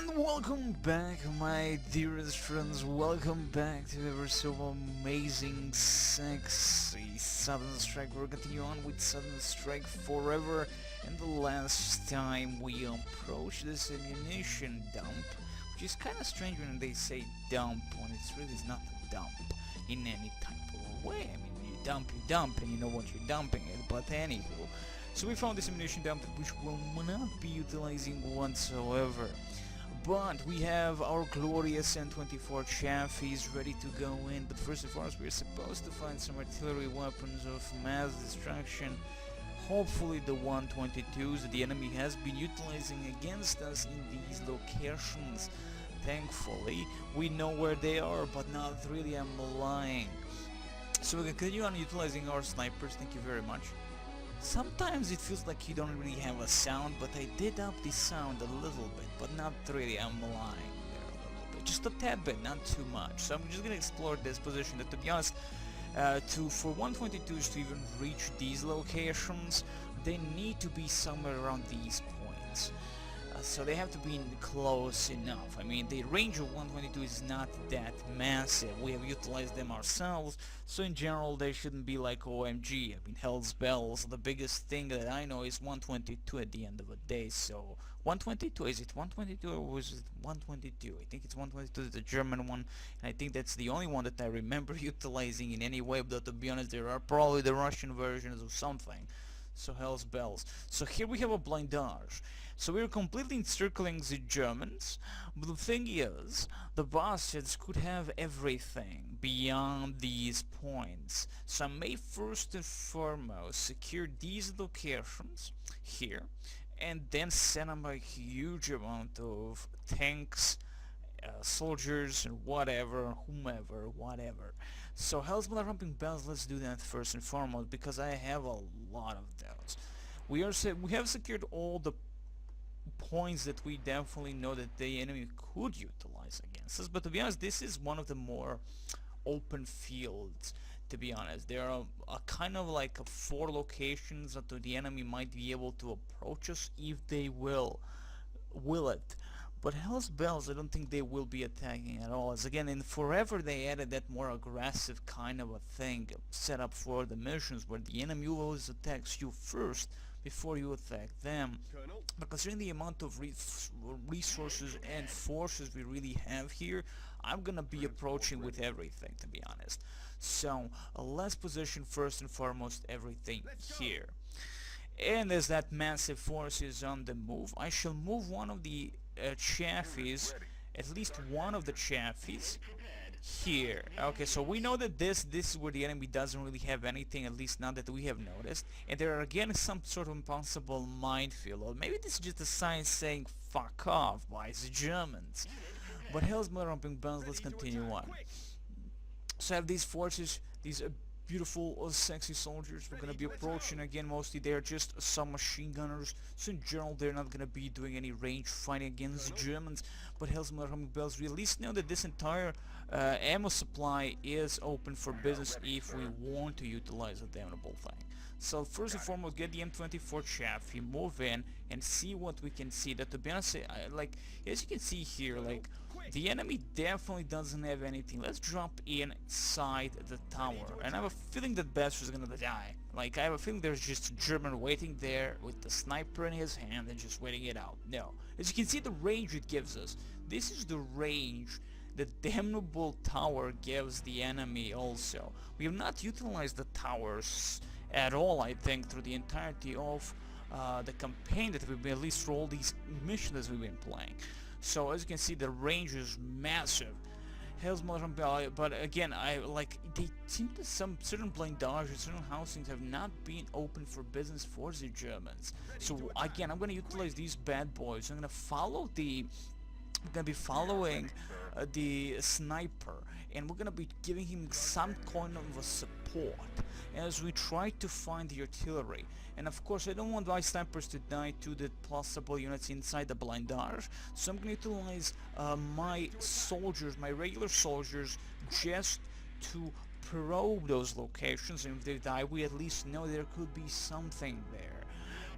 And welcome back, my dearest friends. Welcome back to ever so amazing, sexy Southern Strike. We're continuing on with Southern Strike Forever. And the last time we approached this ammunition dump, which is kind of strange when they say dump when it's really not a dump in any type of way. I mean, you dump, and you know what you're dumping it. But anywho, so we found this ammunition dump which will not be utilizing whatsoever. But we have our glorious N24 chassis ready to go in. But first and foremost, we're supposed to find some artillery weapons of mass destruction. Hopefully the 122s that the enemy has been utilizing against us in these locations. Thankfully, we know where they are, but not really. I'm lying. So we can continue on utilizing our snipers. Thank you very much. Sometimes it feels like you don't really have a sound, but I did up the sound a little bit, but not really. I'm lying there a little bit, just a tad bit, not too much. So I'm just gonna explore this position. That, to be honest, for 122s to even reach these locations, they need to be somewhere around these points. So they have to be close enough. I mean, the range of 122 is not that massive. We have utilized them ourselves, so in general they shouldn't be like OMG. I mean, hell's bells. The biggest thing that I know is 122 at the end of the day. So 122, is it 122 or was it 122? I think it's 122, the German one, and I think that's the only one that I remember utilizing in any way. But to be honest, there are probably the Russian versions of something. So hell's bells. So here we have a blindage. So we're completely encircling the Germans, but the thing is, the bastards could have everything beyond these points. So I may first and foremost secure these locations here, and then send them a huge amount of tanks, soldiers, and whatever, whomever, whatever. So hell's ramping bells, let's do that first and foremost, because I have a lot of those. We have secured all the points that we definitely know that the enemy could utilize against us, but to be honest, this is one of the more open fields. To be honest, there are a kind of like 4 locations that the enemy might be able to approach us if they will it. But hell's bells, I don't think they will be attacking at all, as again in Forever they added that more aggressive kind of a thing set up for the missions where the enemy always attacks you first before you attack them. But considering the amount of resources and forces we really have here, I'm gonna be approaching with everything, to be honest. So let's position first and foremost everything here. And as that massive force is on the move, I shall move one of the chassis, at least one of the chassis here. Okay, so we know that this is where the enemy doesn't really have anything, at least now that we have noticed, and there are again some sort of impossible minefield, or maybe this is just a sign saying fuck off by the Germans. But hell's ramping bells, let's continue on. So I have these forces, these beautiful, sexy soldiers. We're gonna be approaching again. Mostly they're just some machine gunners, so in general they're not gonna be doing any range fighting against the Germans. But hell's ramping bells, we at least know that this entire ammo supply is open for business if we want to utilize a damnable thing. So first and foremost, get the M24 chassis, move in, and see what we can see. That, to be honest, like as you can see here, like the enemy definitely doesn't have anything. Let's drop inside the tower, and I have a feeling that Bastard is gonna die. Like I have a feeling there's just a German waiting there with the sniper in his hand and just waiting it out. No, as you can see, the range it gives us. This is the range the damnable tower gives the enemy. Also, we have not utilized the towers at all, I think, through the entirety of the campaign that we've been, at least for all these missions that we've been playing. So as you can see, the range is massive. Hell's Bell, but again, they seem to some certain blindages, certain housings have not been open for business for the Germans. So again, I'm gonna utilize these bad boys. I'm gonna be following the sniper, and we're gonna be giving him some kind of a support as we try to find the artillery. And of course, I don't want my snipers to die to the possible units inside the blindage, so I'm gonna utilize my soldiers, my regular soldiers, just to probe those locations, and if they die, we at least know there could be something there.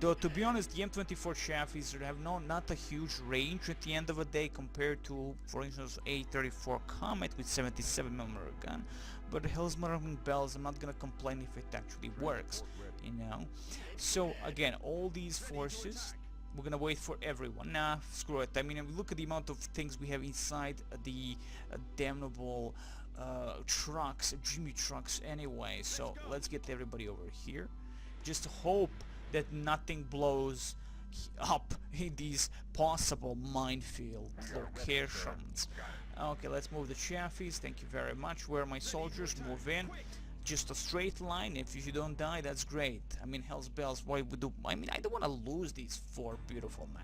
Though to be honest, the M24 Chaffees have not a huge range at the end of the day compared to, for instance, A34 Comet with 77mm gun. But Hell's Marauding Bells, I'm not gonna complain if it actually works, you know. So again, all these forces, we're gonna wait for everyone. Nah, screw it. I mean, look at the amount of things we have inside the damnable trucks, Jimmy trucks anyway. So let's get everybody over here. Just hope that nothing blows up in these possible minefield locations. Okay, let's move the Chaffees. Thank you very much. Where are my soldiers? Move in. Just a straight line. If you don't die, that's great. I mean, Hell's Bells, why would do? I mean, I don't want to lose these 4 beautiful men.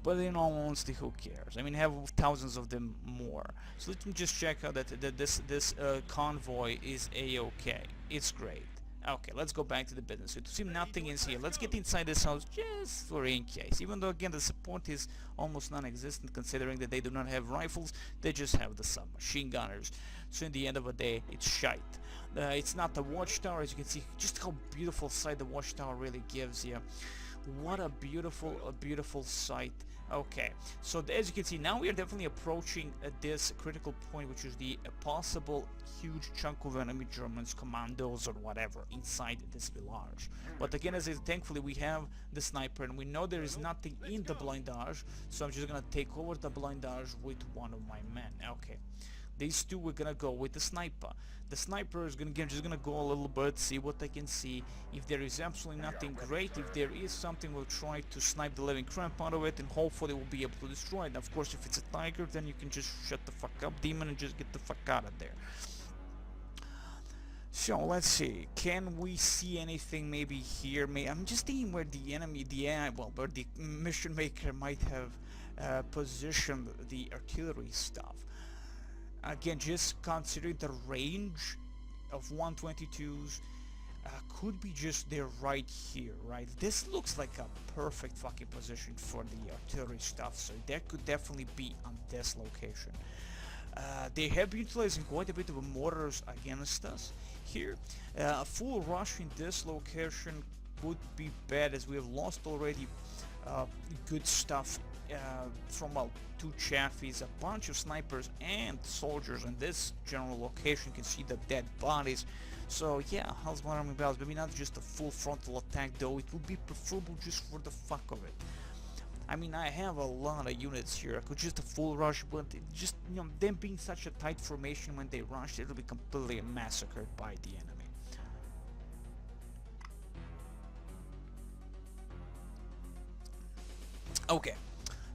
But in all honesty, who cares? I mean, have thousands of them more. So let me just check out that this convoy is a-okay. It's great. Okay, let's go back to the business. So to see nothing is here. Let's get inside this house just for in case. Even though again the support is almost non-existent, considering that they do not have rifles, they just have the submachine gunners. So in the end of the day, it's shite. It's not the watchtower, as you can see. Just how beautiful sight the watchtower really gives you. What a beautiful sight. Okay, so as you can see, now we are definitely approaching this critical point, which is the possible huge chunk of enemy Germans, commandos or whatever, inside this village. But again, as thankfully we have the sniper, and we know there is nothing in the blindage, so I'm just gonna take over the blindage with one of my men. Okay. These two, we're gonna go with the sniper. The sniper is just gonna go a little bit, see what I can see. If there is absolutely nothing great, if there is something, we'll try to snipe the living crap out of it, and hopefully we'll be able to destroy it. And of course, if it's a tiger, then you can just shut the fuck up, demon, and just get the fuck out of there. So let's see, can we see anything maybe here? I'm just thinking where the enemy, where the mission maker might have positioned the artillery stuff. Again, just considering the range of 122s, could be just there right here, right? This looks like a perfect fucking position for the artillery stuff, so that could definitely be on this location. They have been utilizing quite a bit of mortars against us here. A full rush in this location would be bad, as we have lost already good stuff from, well, 2 Chaffees, a bunch of snipers and soldiers in this general location. You can see the dead bodies. So yeah, Hell's Marauding Bells, maybe not just a full frontal attack, though it would be preferable just for the fuck of it. I mean, I have a lot of units here. I could just a full rush, but just, you know, them being such a tight formation, when they rush, it'll be completely massacred by the enemy. Okay.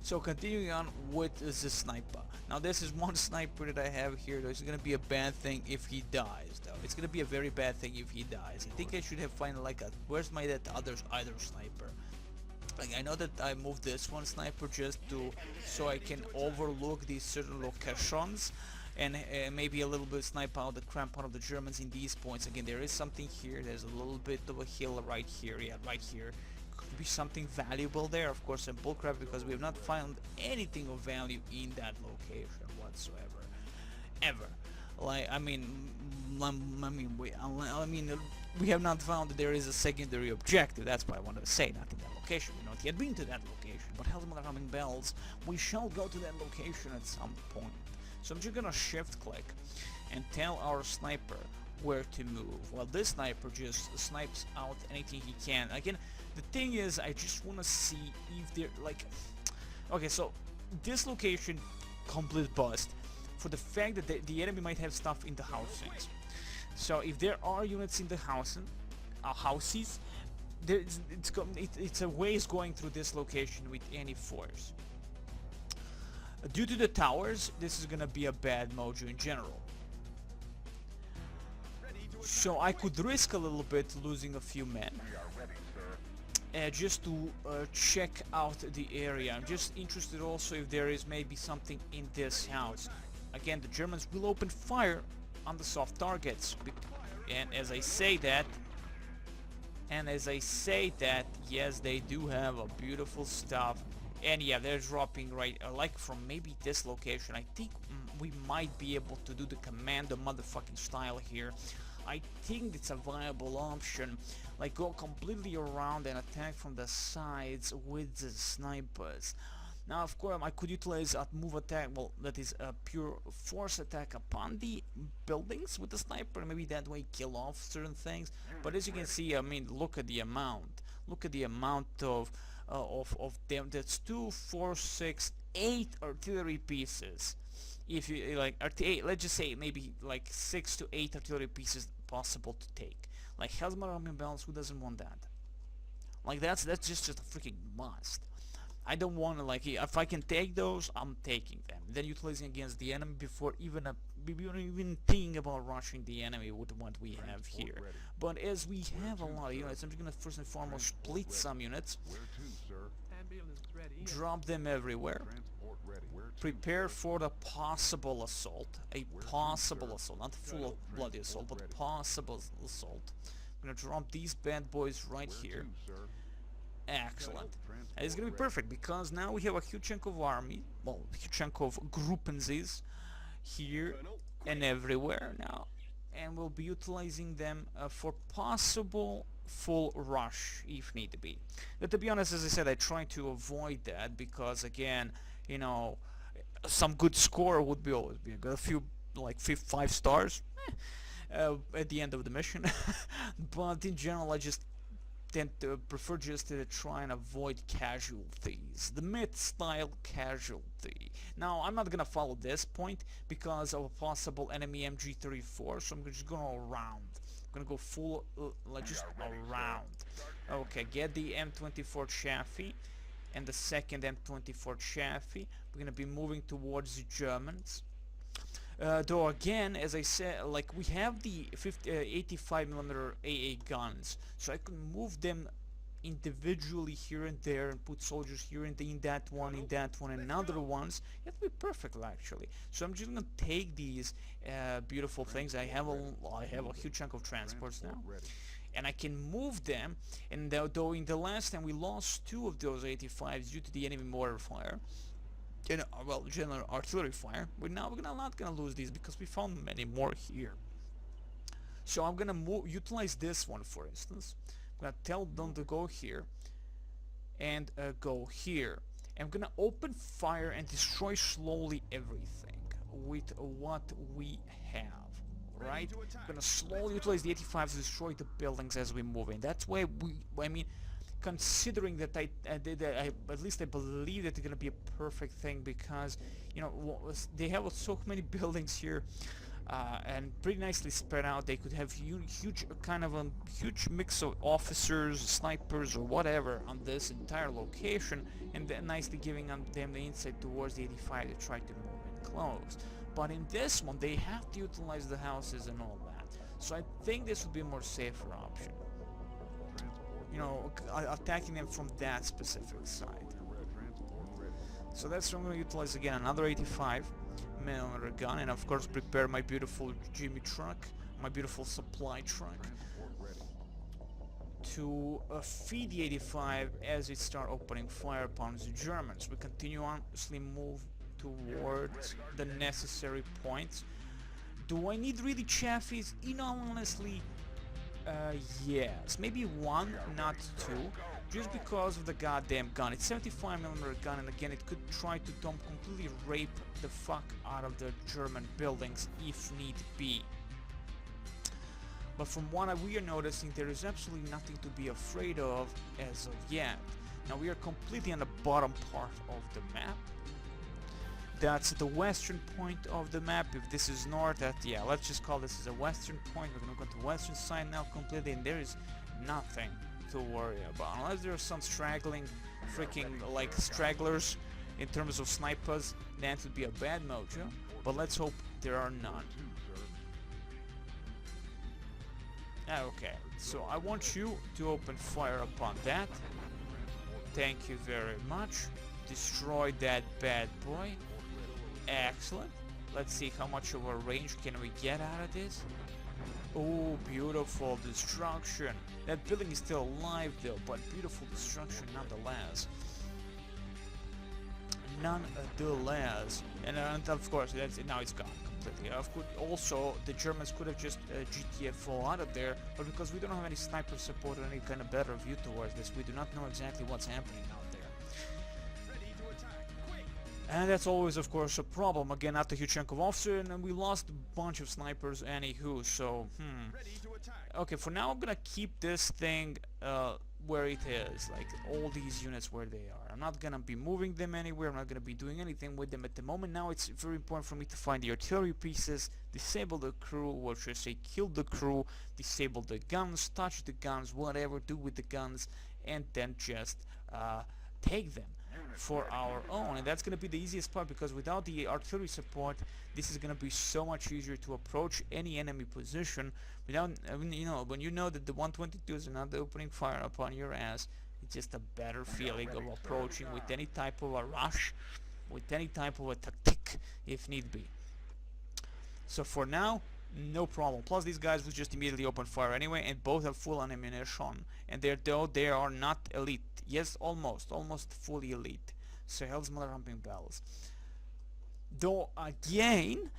So continuing on with the sniper. Now this is one sniper that I have here, though. It's gonna be a bad thing if he dies, though. It's gonna be a very bad thing if he dies. I think I should have found like a, where's my other sniper? Like, I know that I moved this one sniper just so I can overlook these certain locations and maybe a little bit snipe out the crap out of the Germans in these points. Again, there is something here. There's a little bit of a hill right here. Yeah, right here. Be something valuable there. Of course, I'm bullcrap because we have not found anything of value in that location whatsoever, ever. Like, I mean, we have not found that there is a secondary objective. That's what I wanted to say. Not in that location. We've not yet been to that location. But Hell's Marauding Bells, we shall go to that location at some point. So I'm just gonna shift click and tell our sniper where to move. Well, this sniper just snipes out anything he can. Again, the thing is, I just want to see if they're like... Okay, so this location, complete bust, for the fact that the enemy might have stuff in the housings. So if there are units in the houses, it's a ways going through this location with any force. Due to the towers, this is gonna be a bad mojo in general. So I could risk a little bit losing a few men. Just to check out the area. I'm just interested also if there is maybe something in this house. Again, the Germans will open fire on the soft targets, and as I say that, yes, they do have a beautiful stuff. And yeah, they're dropping right, like from maybe this location. I think we might be able to do the commando motherfucking style here. I think it's a viable option. Like, go completely around and attack from the sides with the snipers. Now, of course, I could utilize a move attack, well, that is a pure force attack upon the buildings with the sniper, maybe that way kill off certain things. But as you can see, I mean, look at the amount. Look at the amount of them. That's 2, 4, 6, 8 artillery pieces. If you like, let's just say maybe like 6 to 8 artillery pieces possible to take. Like Hazmat army balance, who doesn't want that? Like that's just a freaking must. I don't want to, like, if I can take those, I'm taking them. Then utilizing against the enemy before even thinking about rushing the enemy with what we have here. But as we have a lot of units, I'm just gonna first and foremost split some units, drop them everywhere, prepare for the possible assault, not full bloody assault, but possible assault. I'm gonna drop these bad boys right here. Excellent. And it's gonna be perfect because now we have a huge chunk of army, well, a huge chunk of groupensies here and everywhere now, and we'll be utilizing them for possible full rush if need be. But to be honest, as I said, I try to avoid that because, again, you know, some good score would be always be good. A few like 5 stars at the end of the mission, but in general, I just tend to prefer just to try and avoid casualties, the mid-style casualty. Now, I'm not gonna follow this point because of a possible enemy MG34, so I'm just going around. I'm gonna go full, like, just around. Okay, get the M24 Chaffee and the second M24 Chaffee. We're gonna be moving towards the Germans. Though again, as I said, like, we have the 85mm AA guns, so I can move them individually here and there and put soldiers here and in that one, and other ones. It'd be perfect actually. So I'm just gonna take these beautiful things. I have a huge chunk of transports now, and I can move them. And though in the last time we lost 2 of those 85s due to the enemy mortar fire, well, general artillery fire, but now we're not gonna lose these because we found many more here. So I'm gonna utilize this one, for instance. I'm gonna tell them to go here and go here. I'm gonna open fire and destroy slowly everything with what we have. Right? I'm gonna slowly utilize the 85s to destroy the buildings as we move in. That's why I mean, considering that at least I believe that it's gonna be a perfect thing because, you know, they have so many buildings here and pretty nicely spread out. They could have huge kind of a huge mix of officers, snipers, or whatever on this entire location, and then nicely giving them the insight towards the 85 to try to move in close. But in this one, they have to utilize the houses and all that. So I think this would be a more safer option. You know, attacking them from that specific side. So that's what I'm going to utilize again, another 85mm gun, and of course prepare my beautiful Jimmy truck, my beautiful supply truck, to feed the 85 as we start opening fire upon the Germans. We continuously move towards the necessary points. Do I need really Chaffies? You know, honestly, yes, maybe 1, not 2, just because of the goddamn gun. It's 75mm gun, and again, it could try to completely rape the fuck out of the German buildings if need be. But from what we are noticing, there is absolutely nothing to be afraid of as of yet. Now we are completely on the bottom part of the map. That's the western point of the map. If this is north, yeah, let's just call this as a western point. We're gonna go to the western side now completely, and there is nothing to worry about. Unless there are some straggling, freaking, like, stragglers in terms of snipers, that would be a bad mojo. But let's hope there are none. Okay, so I want you to open fire upon that. Thank you very much. Destroy that bad boy. Excellent. Let's see how much of a range can we get out of this. Oh, beautiful destruction. That building is still alive though, but beautiful destruction nonetheless. nonetheless. And of course, now it's gone completely. Of course, also the Germans could have just GTFO out of there, but because we don't have any sniper support or any kind of better view towards this, we do not know exactly what's happening out there. And that's always, of course, a problem. Again, not a huge chunk of officer, and we lost a bunch of snipers anywho, so, Okay, for now I'm gonna keep this thing where it is, like all these units where they are. I'm not gonna be moving them anywhere, I'm not gonna be doing anything with them at the moment. Now it's very important for me to find the artillery pieces, disable the crew, or should I say kill the crew, disable the guns, touch the guns, whatever, do with the guns, and then just take them for our own. And that's going to be the easiest part, because without the artillery support this is going to be so much easier to approach any enemy position without, I mean, you know, when you know that the 122s are not opening fire upon your ass, it's just a better feeling of approaching with any type of a rush, with any type of a tactic if need be. So for now, no problem. Plus these guys will just immediately open fire anyway, and both have full ammunition, and though they are not elite. Yes, almost fully elite. So hell's mother humping bells. Though again,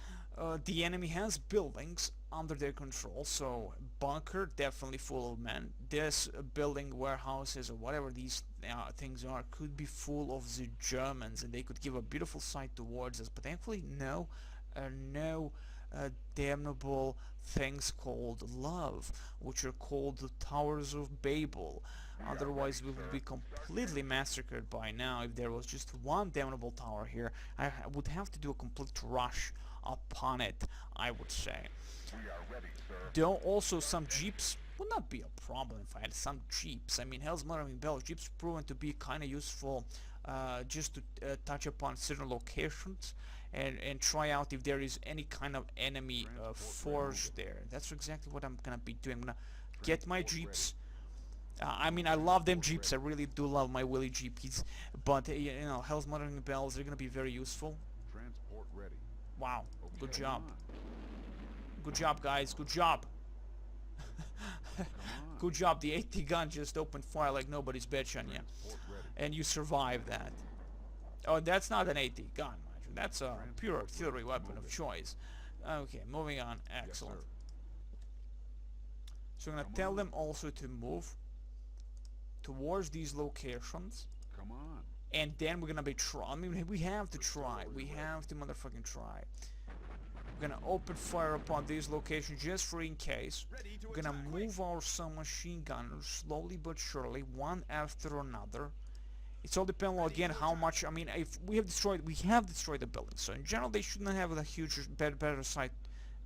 the enemy has buildings under their control, so bunker definitely full of men. This building, warehouses, or whatever these things are, could be full of the Germans, and they could give a beautiful sight towards us. But thankfully, no damnable things called love, which are called the Towers of Babel. Otherwise we would be completely massacred by now. If there was just one damnable tower here, I would have to do a complete rush upon it, I would say. Though also some jeeps would not be a problem if I had some jeeps. I mean, hell's mother humping bells, jeeps proven to be kind of useful just to touch upon certain locations and try out if there is any kind of enemy force there. That's exactly what I'm gonna be doing. I'm gonna get my jeeps. I mean, I love them jeeps. I really do love my Willy jeepies. But you know, hell's mother humping bells, they're gonna be very useful. Transport ready. Wow, good job. Good job, guys. Good job. Good job. The 80 gun just opened fire like nobody's bitch on you, and you survived that. Oh, that's not an 80 gun. That's a pure artillery weapon of choice. Okay, moving on. Excellent. So I'm gonna tell them also to move towards these locations. Come on. And then we're gonna be I mean, we have to try. We have to motherfucking try. We're gonna open fire upon these locations just for in case. We're gonna move our submachine gunners slowly but surely, one after another. It's all depending on, again, how much. I mean, if we have destroyed the building, so in general they should not have a huge better sight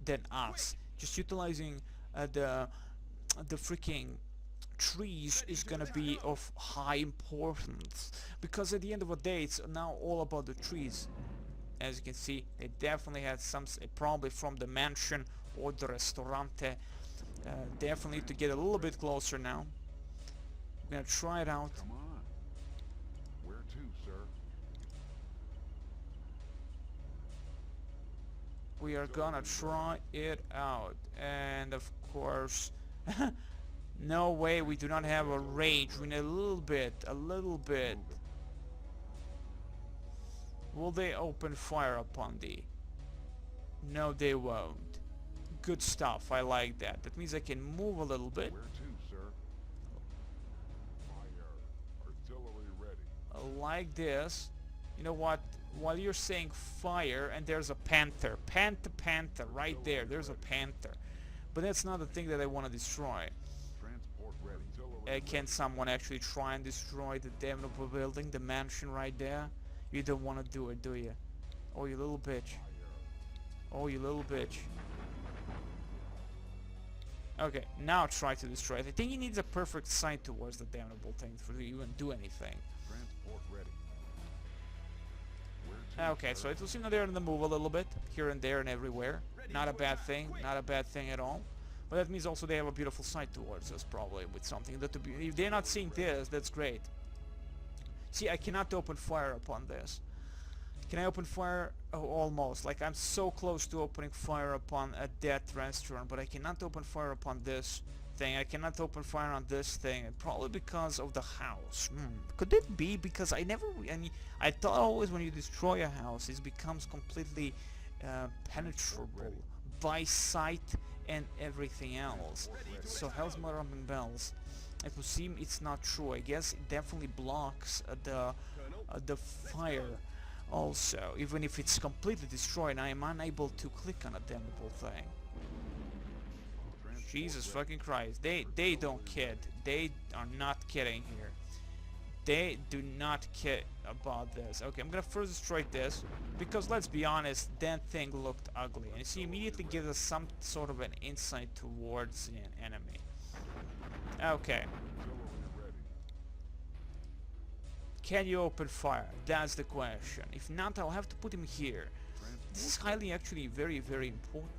than us. Just utilizing the freaking trees is gonna be of high importance, because at the end of the day it's now all about the trees. As you can see, they definitely had some, probably from the mansion or the restaurante. Definitely need to get a little bit closer now. We're gonna try it out. Come on. Where to, sir? We are gonna try it out, and of course no way, we do not have a rage. We need a little bit. Will they open fire upon thee? No, they won't. Good stuff, I like that. That means I can move a little bit. Where to, sir? Fire. Artillery ready. Like this. You know what? While you're saying fire, and there's a panther. Panther, right there. There's a panther. But that's not the thing that I want to destroy. Transport ready. Can someone actually try and destroy the damnable building, the mansion right there? You don't want to do it, do you? Oh, you little bitch. Oh, you little bitch. Okay, now try to destroy it. I think he needs a perfect sight towards the damnable thing for to even do anything. Transport ready. Where to, Okay, sir? so it will seem that they're in the move a little bit, here and there and everywhere. Not a bad thing, not a bad thing at all. But that means also they have a beautiful sight towards us, probably, with something that to be. If they're not seeing this, that's great. See, I cannot open fire upon this. Can I open fire? Oh, almost. Like, I'm so close to opening fire upon a dead restaurant, but I cannot open fire upon this thing. I cannot open fire on this thing, probably because of the house. Could it be because I thought always when you destroy a house, it becomes completely penetrable by sight and everything else. So Hell's Mother and Bells, it would seem it's not true. I guess it definitely blocks the fire also, even if it's completely destroyed. I am unable to click on a damnable thing. Jesus fucking Christ, they don't kid. They are not kidding here. They do not care about this. Okay, I'm gonna first destroy this, because let's be honest, that thing looked ugly, and she immediately gives us some sort of an insight towards an enemy. Okay. Can you open fire? That's the question. If not, I'll have to put him here. This is highly actually very, very important.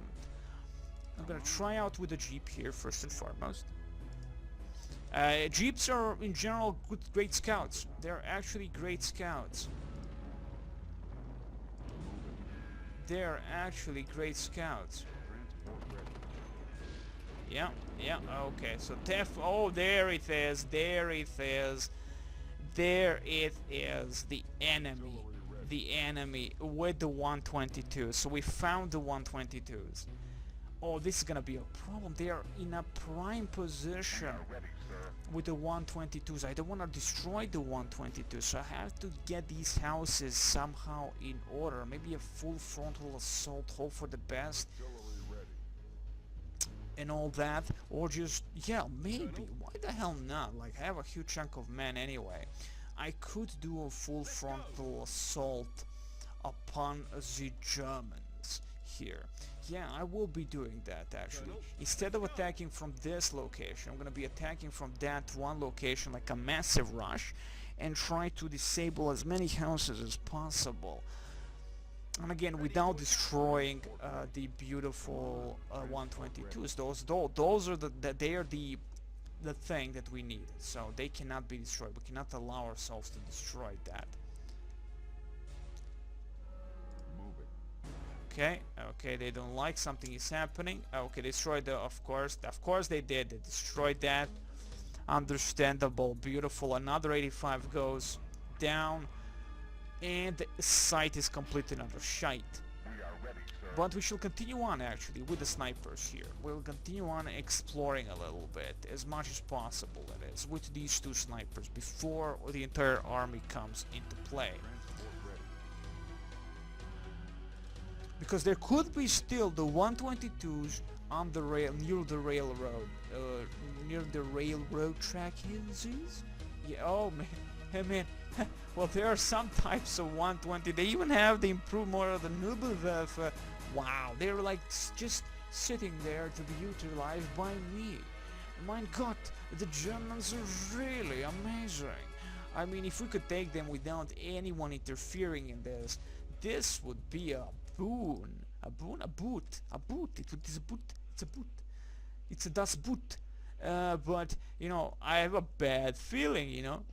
I'm gonna try out with the Jeep here first and foremost. Jeeps are in general great scouts. They're actually great scouts. They're actually great scouts. Yeah, okay, so oh, there it is, there it is. There it is, the enemy with the 122. So we found the 122s. Oh, this is gonna be a problem. They are in a prime position with the 122s. I don't want to destroy the 122s, so I have to get these houses somehow in order. Maybe a full frontal assault, hope for the best and all that, or just, yeah, maybe, why the hell not? Like, I have a huge chunk of men anyway. I could do a full frontal assault upon the Germans here. Yeah, I will be doing that actually. Instead of attacking from this location, I'm gonna be attacking from that one location like a massive rush and try to disable as many houses as possible. And again, without destroying the beautiful 122s. Those are they are the thing that we need. So they cannot be destroyed. We cannot allow ourselves to destroy that. Okay, they don't like something is happening. Okay, destroyed the, of course they did. They destroyed that. Understandable, beautiful. Another 85 goes down, and the site is completely under shite. But we shall continue on actually with the snipers here. We'll continue on exploring a little bit, as much as possible that is, with these two snipers before the entire army comes into play. Because there could be still the 122s on the rail, near the railroad tracks. Yeah, oh man, hey man. Well, there are some types of 120. They even have the improved model of the Nubelwerfer. Wow, they're like just sitting there to be utilized by me. My God, the Germans are really amazing. I mean, if we could take them without anyone interfering in this, this would be a boon. A boot. It's a boot. It's a Das Boot. But, you know, I have a bad feeling, you know.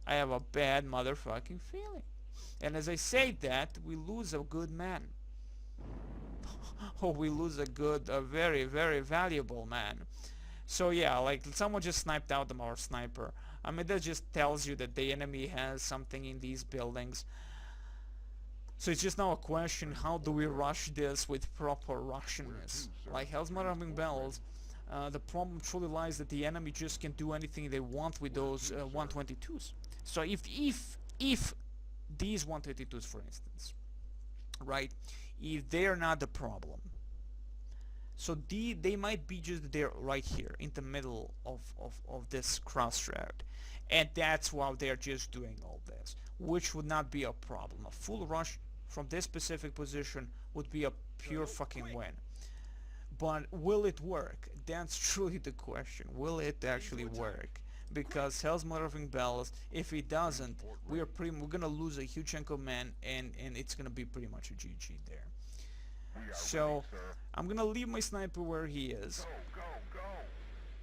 I have a bad motherfucking feeling. And as I say that, we lose a good man. Oh, we lose a very, very valuable man. So yeah, like someone just sniped out our sniper. I mean, that just tells you that the enemy has something in these buildings. So it's just now a question, how do we rush this with proper Russianness? Like Hell's Mother Bells, the problem truly lies that the enemy just can do anything they want with those 122s. So if these 122s, for instance, right, if they're not the problem, so they might be just there right here in the middle of this crossroad, and that's why they're just doing all this, which would not be a problem. A full rush from this specific position would be a pure fucking win. But will it work? That's truly the question. Will it actually work? Because Hell's Mother Bells, if it doesn't, we're gonna lose a huge chunk of men, and it's gonna be pretty much a GG there. So I'm gonna leave my sniper where he is.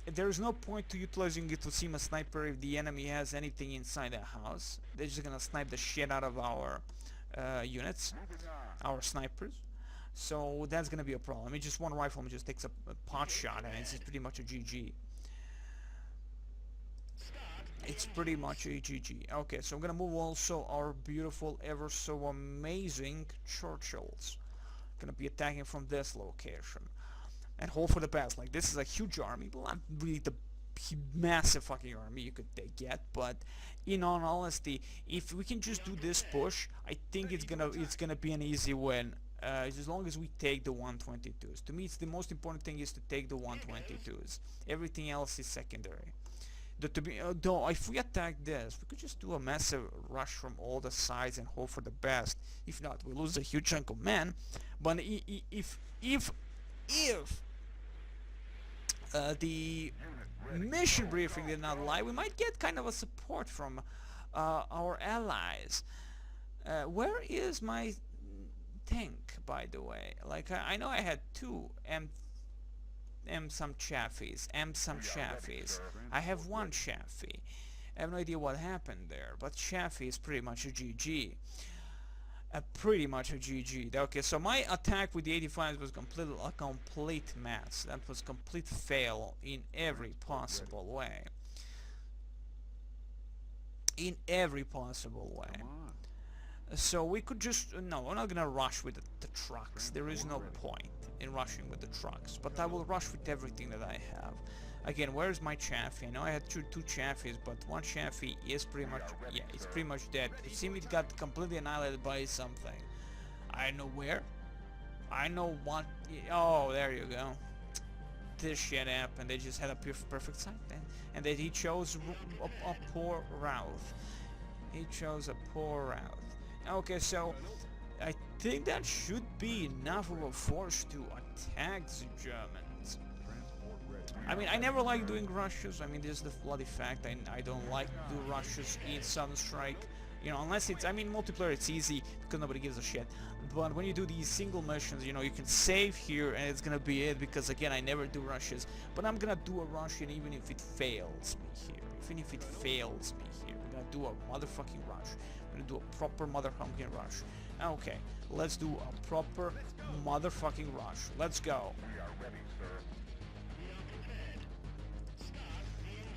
There's no point to utilizing it to see a sniper if the enemy has anything inside the house. They're just gonna snipe the shit out of our units, our snipers. So that's gonna be a problem. I mean, just one rifleman just takes a pot shot and it's pretty much a GG. It's pretty much a GG. Okay, so I'm gonna move also our beautiful, ever so amazing Churchills. Gonna be attacking from this location. And hope for the best. Like, this is a huge army, but not really the massive fucking army you could get, but in all honesty, if we can just do this push, I think it's gonna be an easy win. As long as we take the 122s. To me, it's the most important thing is to take the 122s. Everything else is secondary. Though, if we attack this, we could just do a massive rush from all the sides and hope for the best. If not, we lose a huge chunk of men. But if the mission briefing did not lie, we might get kind of a support from our allies. Where is my tank, by the way? Like, I know I had two some chaffies. I have one chaffee. I have no idea what happened there, but chaffee is pretty much a GG. Pretty much a GG. Okay, so my attack with the 85s was a complete mess. That was complete fail in every possible way. In every possible way. So we could just... no, we're not gonna rush with the trucks. There is no point in rushing with the trucks. But I will rush with everything that I have. Again, where's my chaffee? I know I had two chaffies, but one chaffee is pretty much... yeah, it's pretty much dead. It seemed it got completely annihilated by something. I know where. I know what... oh, there you go. This shit happened. They just had a perfect sight then. And then he chose a poor route. He chose a poor route. Okay, so I think that should be enough of a force to attack the Germans. I mean, I never like doing rushes. I mean, this is the bloody fact. I don't like to do rushes in Southern Strike. You know, unless it's... I mean, multiplayer it's easy because nobody gives a shit. But when you do these single missions, you know, you can save here and it's gonna be it. Because again, I never do rushes. But I'm gonna do a rush, and even if it fails me here. Even if it fails me here. I'm gonna do a motherfucking rush. I'm gonna do a proper motherfucking rush. Okay, let's do a proper motherfucking rush. Let's go.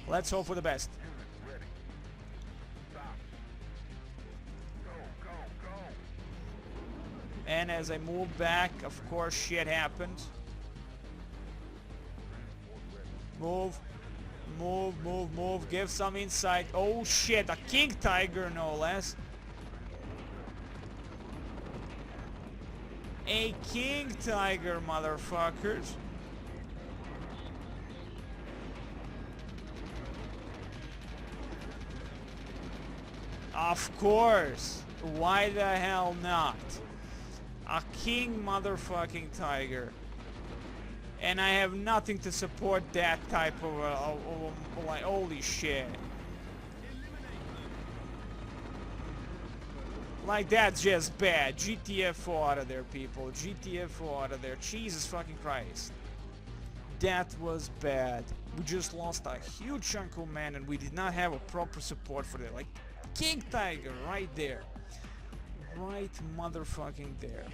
Let's hope for the best. And as I move back, of course, shit happened. Move. Move, move, move. Give some insight. Oh shit, a King Tiger, no less. A King Tiger, motherfuckers. Of course. Why the hell not? A King motherfucking Tiger. And I have nothing to support that type of like, holy shit. Like, that's just bad. GTFO out of there, people. GTFO out of there. Jesus fucking Christ. That was bad. We just lost a huge chunk of men and we did not have a proper support for that. Like, King Tiger right there. Right motherfucking there.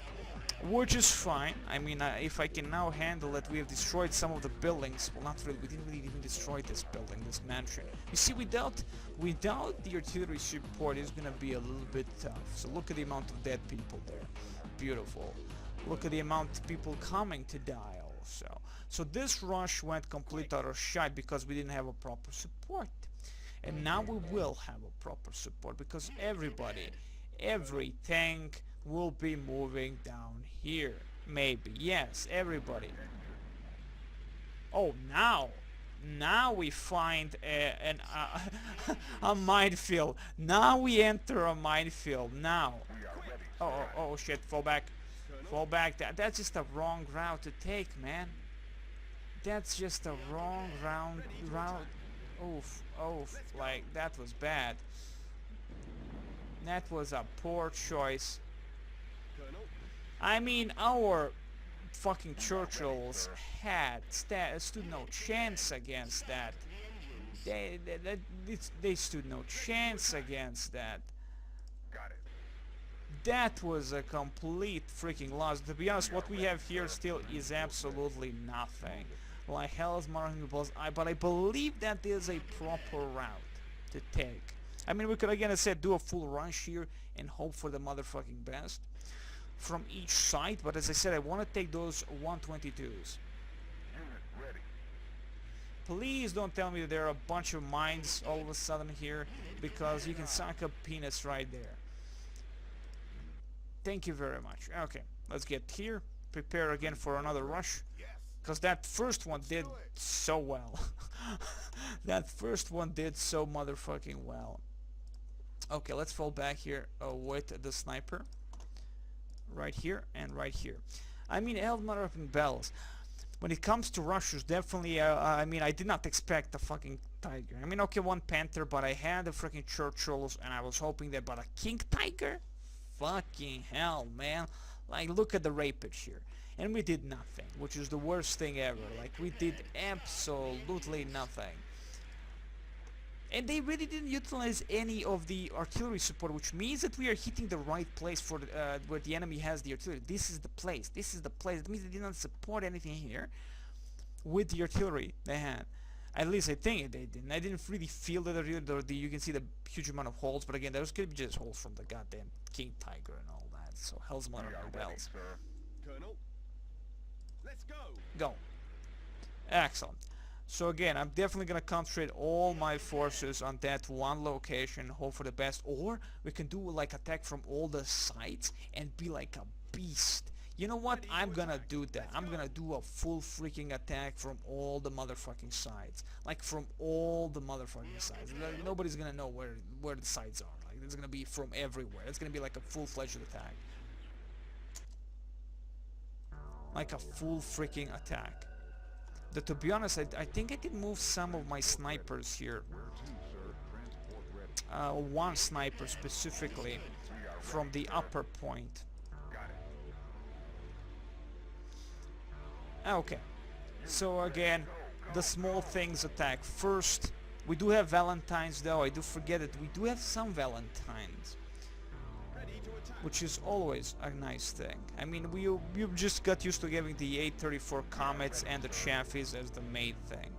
Which is fine. I mean, if I can now handle that we have destroyed some of the buildings. Well, not really. We didn't really even destroy this building, this mansion. You see, without the artillery support, it's gonna be a little bit tough. So look at the amount of dead people there. Beautiful. Look at the amount of people coming to die also. So this rush went complete utter shite because we didn't have a proper support. And now we will have a proper support because every tank will be moving down here. Maybe. Yes, everybody. Oh, now we find a minefield. Now we enter a minefield. Now. Oh shit, fall back. Fall back. That's just a wrong route to take, man. That's just a wrong route. Oof, like, that was bad. That was a poor choice. I mean, our fucking Churchills stood no chance against that. They stood no chance against that. That was a complete freaking loss. To be honest, what we have here still is absolutely nothing. Like hell's marking balls, but I believe that is a proper route to take. I mean, we could again, as I said, do a full rush here and hope for the motherfucking best from each side. But as I said, I want to take those 122s. Unit ready. Please don't tell me that there are a bunch of mines all of a sudden here, because you can suck up peanuts right there. Thank you very much. Okay, let's get here. Prepare again for another rush. Because that first one did so well. That first one did so motherfucking well. Okay, let's fall back here with the sniper. Right here and right here. I mean, hell motherfucking bells. When it comes to rushers, definitely, I mean, I did not expect the fucking tiger. I mean, okay, one panther, but I had the freaking Churchills, and I was hoping that, but a king tiger? Fucking hell, man. Like, look at the rapage here. And we did nothing, which is the worst thing ever. Like, we did absolutely nothing. And they really didn't utilize any of the artillery support, which means that we are hitting the right place for where the enemy has the artillery. This is the place. This is the place. It means they did not support anything here with the artillery they had. At least I think they didn't. I didn't really feel that you can see the huge amount of holes, but again, there's gonna be just holes from the goddamn King Tiger and all that. So hell's mother bells. Colonel, let's go. Go. Excellent. So again, I'm definitely gonna concentrate all my forces on that one location, hope for the best, or we can do like attack from all the sides and be like a beast. You know what? I'm gonna do that. I'm gonna do a full freaking attack from all the motherfucking sides. Like from all the motherfucking sides. Nobody's gonna know where the sides are. Like it's gonna be from everywhere. It's gonna be like a full-fledged attack. Like a full freaking attack. That, to be honest, I think I did move some of my snipers here. Where to, sir? Transport ready. One sniper specifically from the upper point. Got it. Okay, so again, the small things attack. First, we do have Valentines though. I do forget it. We do have some Valentines, which is always a nice thing. I mean, we just got used to having the 834 Comets and the Chaffies as the main thing.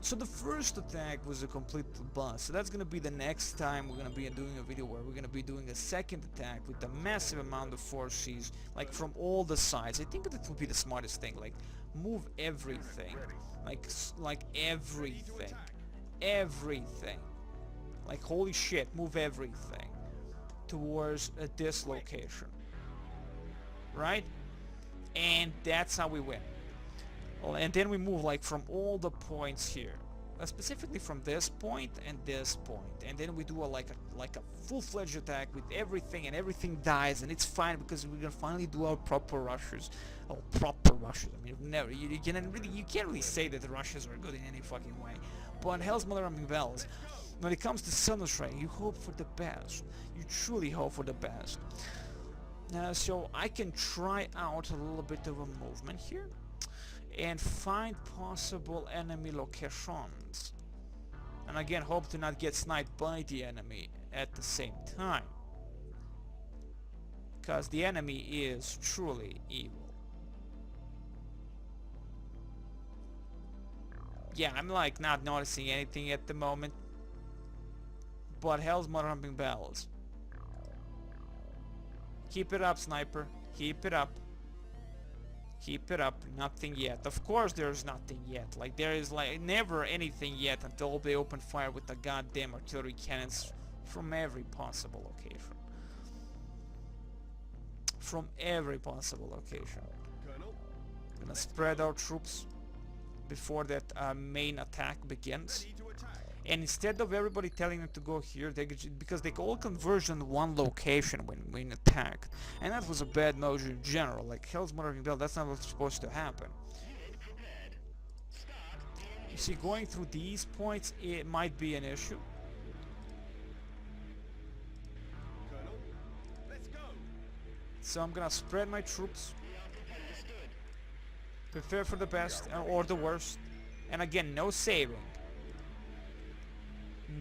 So the first attack was a complete bust. So that's gonna be the next time we're gonna be doing a video where we're gonna be doing a second attack with a massive amount of forces, like from all the sides. I think that would be the smartest thing. Like move everything, like everything, everything. Like holy shit, move everything towards this location, right? And that's how we win. Well, and then we move like from all the points here, specifically from this point and this point, and then we do like a full-fledged attack with everything, and everything dies, and it's fine because we're gonna finally do our proper rushes. Oh, proper rushes. I mean, never. You can't really say that the rushes are good in any fucking way. But hell's mother bells. When it comes to Sunstrike, you hope for the best. You truly hope for the best. So I can try out a little bit of a movement here and find possible enemy locations. And again, hope to not get sniped by the enemy at the same time. Because the enemy is truly evil. Yeah, I'm like not noticing anything at the moment. But hell's mother humping bells. Keep it up, sniper. Keep it up. Keep it up. Nothing yet. Of course there's nothing yet. Like there is like never anything yet until they open fire with the goddamn artillery cannons from every possible location. From every possible location. Gonna spread our troops before that main attack begins. And instead of everybody telling them to go here, because they all converge on one location when attacked. And that was a bad measure in general. Like hell's mother bell, that's not what's supposed to happen. You see, going through these points, it might be an issue. So I'm gonna spread my troops. Prepare for the best or the worst. And again, no saving.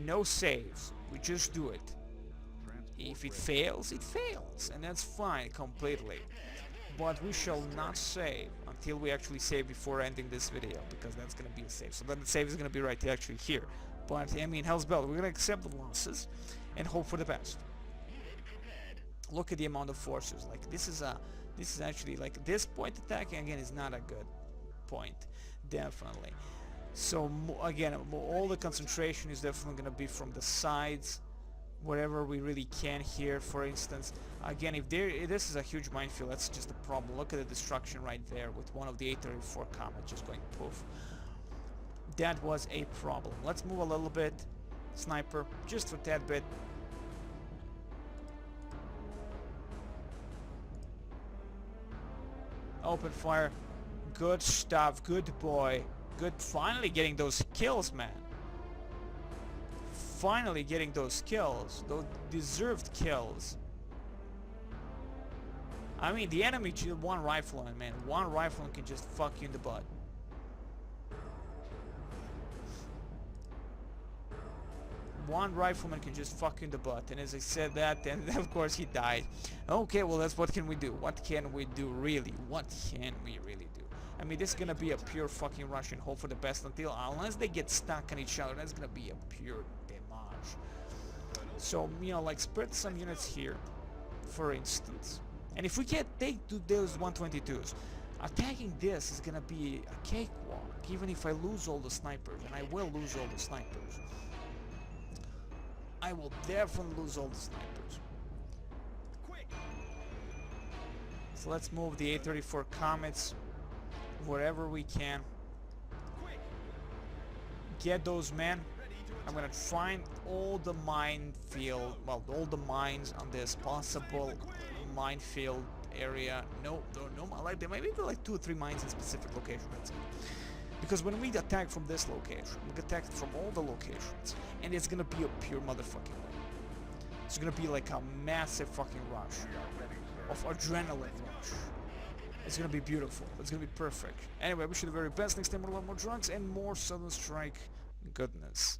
No saves. We just do it. If it fails, it fails, and that's fine completely. But we shall not save until we actually save before ending this video, because that's gonna be a save. So then the save is gonna be right actually here. But I mean, hell's belt, we're gonna accept the losses and hope for the best. Look at the amount of forces. Like this is actually like this point attacking again is not a good point, definitely. So again, all the concentration is definitely gonna be from the sides, wherever we really can here. For instance, again, if this is a huge minefield, that's just a problem. Look at the destruction right there with one of the 834 Comet just going poof. That was a problem. Let's move a little bit. Sniper, just for that bit. Open fire. Good stuff. Good boy. Good. Finally getting those kills, man. Finally getting those kills. Those deserved kills. I mean, the enemy, one rifleman, man. One rifleman can just fuck you in the butt. One rifleman can just fuck you in the butt. And as I said that, then of course he died. Okay, well, that's what can we do? What can we do, really? What can we really do? I mean, this is gonna be a pure fucking rush and hope for the best unless they get stuck on each other. That's gonna be a pure damage. So, you know, like, spread some units here, for instance. And if we can take those 122s, attacking this is gonna be a cakewalk, even if I lose all the snipers, and I will lose all the snipers. I will definitely lose all the snipers. So let's move the 834 Comets wherever we can. Get those men. I'm gonna find all the minefield, well, all the mines on this possible minefield area. No, like there might be like 2 or 3 mines in specific locations. That's it. Because when we attack from this location, we attack from all the locations, and it's gonna be a pure motherfucking win. It's gonna be like a massive fucking rush of adrenaline rush. It's gonna be beautiful. It's gonna be perfect. Anyway, I wish you the very best. Next time, a lot more drugs and more Southern Strike goodness.